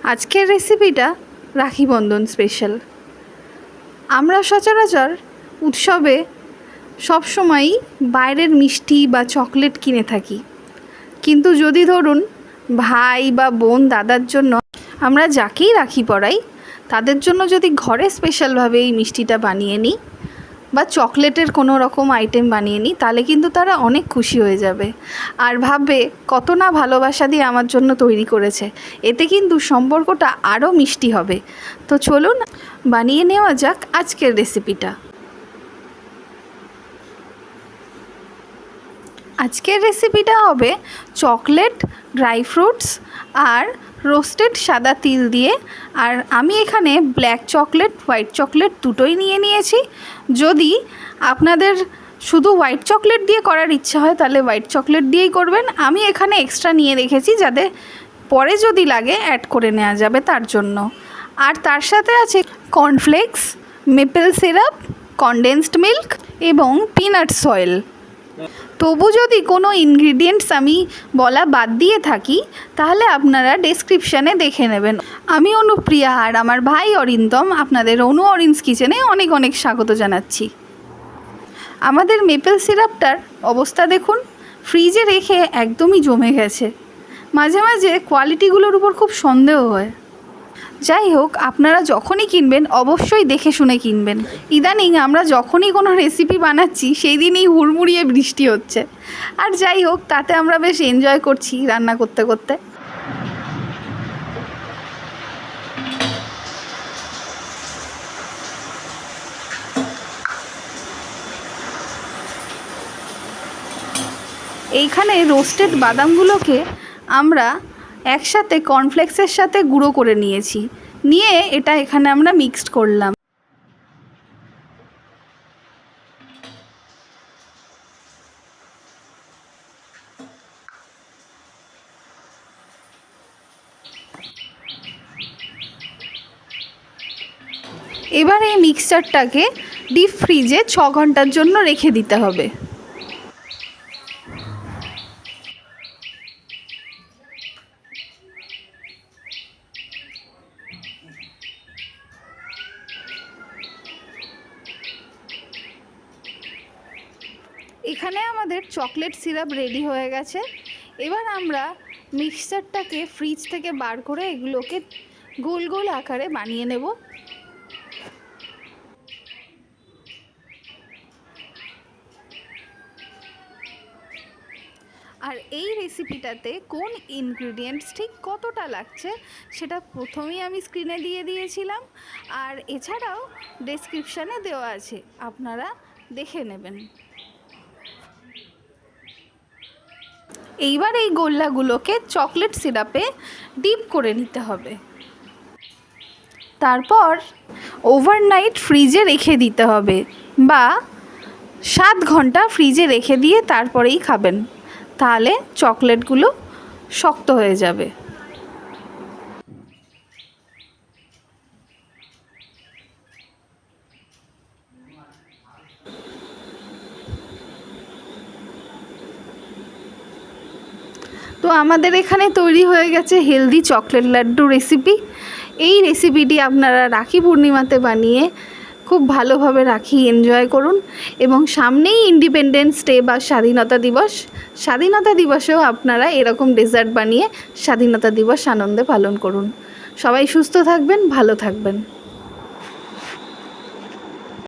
আজকের রেসিপিটা রাখি বন্ধন স্পেশাল। আমরা সচরাচর উৎসবে সবসময়ই বাইরের মিষ্টি বা চকলেট কিনে থাকি, কিন্তু যদি ধরুন ভাই বা বোন দাদার জন্য আমরা যাকেই রাখি পরাই তাদের জন্য যদি ঘরে স্পেশালভাবে এই মিষ্টিটা বানিয়ে নিই বা চকলেটের কোনো রকম আইটেম বানিয়ে নিই, তাহলে কিন্তু তারা অনেক খুশি হয়ে যাবে আর ভাববে কত না ভালোবাসা দিয়ে আমার জন্য তৈরি করেছে। এতে কিন্তু সম্পর্কটা আরও মিষ্টি হবে। তো চলুন বানিয়ে নেওয়া যাক আজকের রেসিপিটা। আজকের রেসিপিটা হবে চকলেট, ড্রাই ফ্রুটস আর রোস্টেড সাদা তিল দিয়ে। আর আমি এখানে ব্ল্যাক চকলেট, হোয়াইট চকলেট দুটোই নিয়েছি। যদি আপনাদের শুধু হোয়াইট চকলেট দিয়ে করার ইচ্ছা হয় তাহলে হোয়াইট চকলেট দিয়েই করবেন। আমি এখানে এক্সট্রা নিয়ে রেখেছি যাতে পরে যদি লাগে অ্যাড করে নেওয়া যাবে তার জন্য। আর তার সাথে আছে cornflakes, maple syrup, condensed milk এবং পিনাট সয়েল। তবু যদি কোনো ইনগ্রিডিয়েন্টস আমি বলা বাদ দিয়ে থাকি তাহলে আপনারা ডেসক্রিপশানে দেখে নেবেন। আমি অনুপ্রিয়া আর আমার ভাই অরিন্দম আপনাদের অনু অরেঞ্জ কিচেনে অনেক অনেক স্বাগত জানাচ্ছি। আমাদের মেপেল সিরাপটার অবস্থা দেখুন, ফ্রিজে রেখে একদমই জমে গেছে। মাঝে মাঝে কোয়ালিটিগুলোর উপর খুব সন্দেহ হয়। যাই হোক, আপনারা যখনই কিনবেন অবশ্যই দেখে শুনে কিনবেন। ইদানিং আমরা যখনই কোনো রেসিপি বানাচ্ছি সেই দিনই হুড়মুড়িয়ে বৃষ্টি হচ্ছে। আর যাই হোক, তাতে আমরা বেশ এনজয় করছি রান্না করতে করতে। এইখানে রোস্টেড বাদামগুলোকে আমরা একসাথে কর্নফ্লেক্সের সাথে গুঁড়ো করে নিয়েছি, নিয়ে এটা এখানে আমরা মিক্সড করলাম। এবার এই মিক্সচারটাকে ডিপ ফ্রিজে 6 ঘন্টার জন্য রেখে দিতে হবে। এখানে আমাদের চকলেট সিরাপ রেডি হয়ে গেছে। এবার আমরা মিক্সচারটাকে ফ্রিজ থেকে বার করে এগুলোকে গোল গোল আকারে বানিয়ে নেব। আর এই রেসিপিটাতে কোন ইনগ্রিডিয়েন্টস ঠিক কতটা লাগছে সেটা প্রথমেই আমি স্ক্রিনে দিয়ে দিয়েছিলাম, আর এছাড়াও ডেসক্রিপশানে দেওয়া আছে, আপনারা দেখে নেবেন। এইবার এই গোল্লাগুলোকে চকলেট সিরাপে ডিপ করে নিতে হবে। তারপর ওভারনাইট ফ্রিজে রেখে দিতে হবে বা 7 ঘন্টা ফ্রিজে রেখে দিয়ে তারপরেই খাবেন, তাহলে চকলেটগুলো শক্ত হয়ে যাবে। তো আমাদের এখানে তৈরি হয়ে গেছে হেলদি চকলেট লাড্ডু রেসিপি। এই রেসিপিটি আপনারা রাখি পূর্ণিমাতে বানিয়ে খুব ভালোভাবে রাখি এনজয় করুন। এবং সামনেই ইন্ডিপেন্ডেন্স ডে বা স্বাধীনতা দিবস। স্বাধীনতা দিবসেও আপনারা এরকম ডেজার্ট বানিয়ে স্বাধীনতা দিবস আনন্দে পালন করুন। সবাই সুস্থ থাকবেন, ভালো থাকবেন।